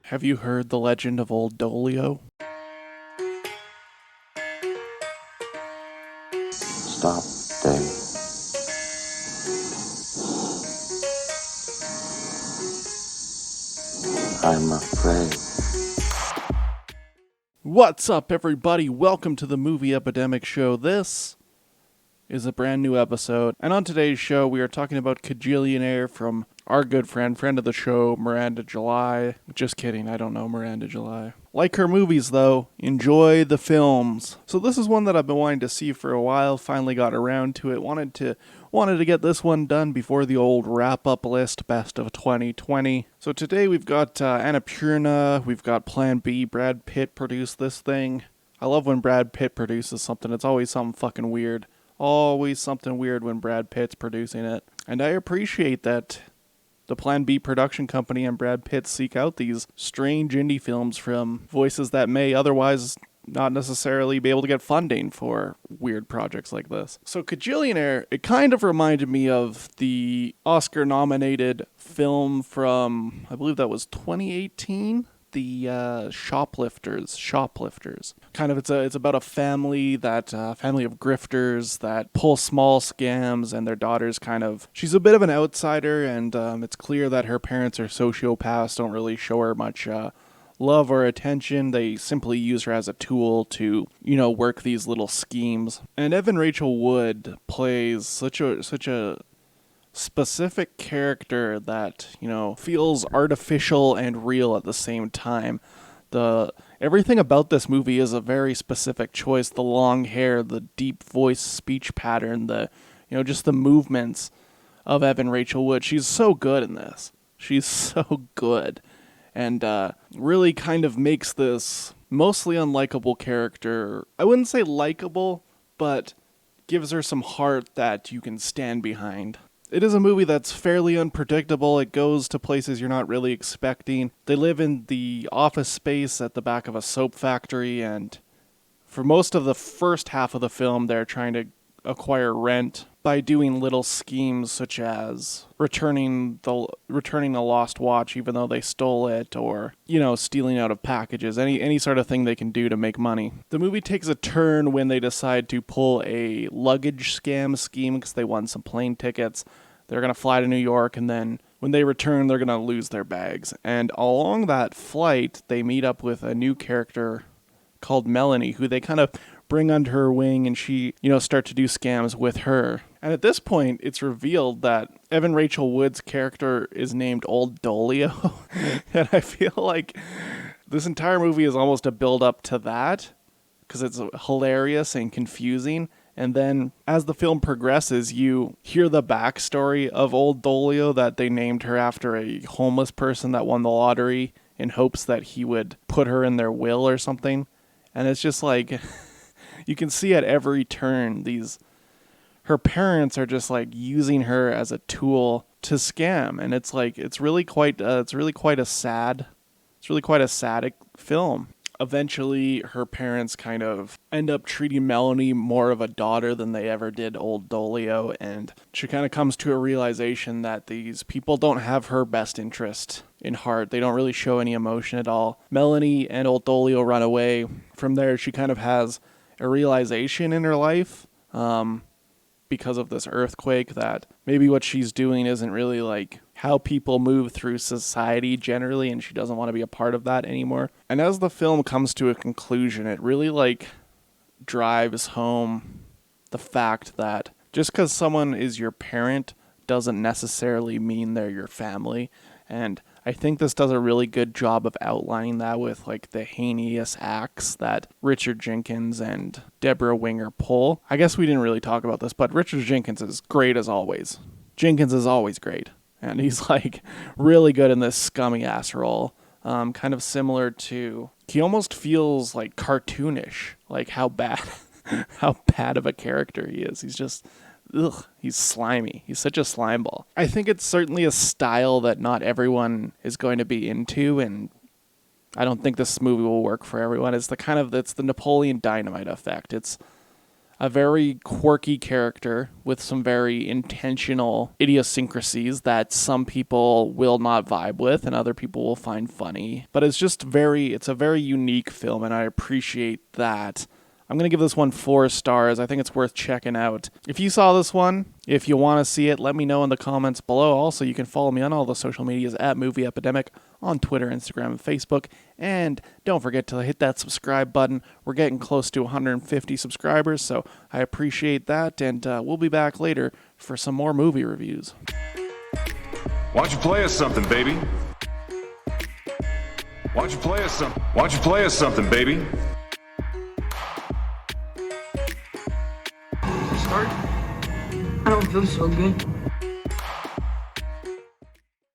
Have you heard the legend of Old Dolio? Stop, Dave. I'm afraid. What's up, everybody? Welcome to the Movie Epidemic show. This is a brand new episode, and on today's show, we are talking about Kajillionaire from our good friend of the show, Miranda July. Just kidding, I don't know Miranda July. Like her movies, though, enjoy the films. So this is one that I've been wanting to see for a while, finally got around to it. Wanted to get this one done before the old wrap-up list, best of 2020. So today we've got Annapurna, we've got Plan B, Brad Pitt produced this thing. I love when Brad Pitt produces something, it's always something fucking weird. Always something weird when Brad Pitt's producing it. And I appreciate that the Plan B production company and Brad Pitt seek out these strange indie films from voices that may otherwise not necessarily be able to get funding for weird projects like this. So Kajillionaire, it kind of reminded me of the Oscar-nominated film from, I believe that was 2018? The Shoplifters. Kind of, it's about a family family of grifters that pull small scams, and their daughter's she's a bit of an outsider, and it's clear that her parents are sociopaths, don't really show her much love or attention. They simply use her as a tool to, work these little schemes. And Evan Rachel Wood plays such a specific character that, feels artificial and real at the same time. Everything about this movie is a very specific choice. The long hair, the deep voice speech pattern, just the movements of Evan Rachel Wood. She's so good in this. She's so good. And really kind of makes this mostly unlikable character, I wouldn't say likable, but gives her some heart that you can stand behind. It is a movie that's fairly unpredictable. It goes to places you're not really expecting. They live in the office space at the back of a soap factory, and for most of the first half of the film, they're trying to acquire rent by doing little schemes such as returning the lost watch even though they stole it, or stealing out of packages, any sort of thing they can do to make money. The movie takes a turn when they decide to pull a luggage scheme because they won some plane tickets. They're going to fly to New York, and then when they return, they're going to lose their bags. And along that flight, they meet up with a new character called Melanie, who they kind of bring under her wing, and she, start to do scams with her. And at this point, it's revealed that Evan Rachel Wood's character is named Old Dolio. And I feel like this entire movie is almost a build-up to that, because it's hilarious and confusing. And then as the film progresses, you hear the backstory of Old Dolio, that they named her after a homeless person that won the lottery in hopes that he would put her in their will or something. And it's just like, you can see at every turn, her parents are just like using her as a tool to scam. And it's like, it's really quite a sad film. Eventually, her parents kind of end up treating Melanie more of a daughter than they ever did Old Dolio, and she kind of comes to a realization that these people don't have her best interest in heart. They don't really show any emotion at all. Melanie and Old Dolio run away. From there, she kind of has a realization in her life, because of this earthquake, that maybe what she's doing isn't really like how people move through society generally, and she doesn't want to be a part of that anymore. And as the film comes to a conclusion, it really drives home the fact that just because someone is your parent doesn't necessarily mean they're your family. And I think this does a really good job of outlining that with the heinous acts that Richard Jenkins and Deborah Winger pull. I guess we didn't really talk about this, but Richard Jenkins is great as always. Jenkins is always great. And he's really good in this scummy ass role. Kind of similar to, he almost feels cartoonish, how bad of a character he is. He's just, he's slimy. He's such a slimeball. I think it's certainly a style that not everyone is going to be into, and I don't think this movie will work for everyone. It's the Napoleon Dynamite effect. It's a very quirky character with some very intentional idiosyncrasies that some people will not vibe with and other people will find funny. But it's a very unique film, and I appreciate that. I'm going to give this one 4 stars. I think it's worth checking out. If you saw this one, if you want to see it, let me know in the comments below. Also, you can follow me on all the social medias at Movie Epidemic on Twitter, Instagram, and Facebook. And don't forget to hit that subscribe button. We're getting close to 150 subscribers, so I appreciate that. And we'll be back later for some more movie reviews. Why don't you play us something, baby? Why don't you play us something, baby? I don't feel so good.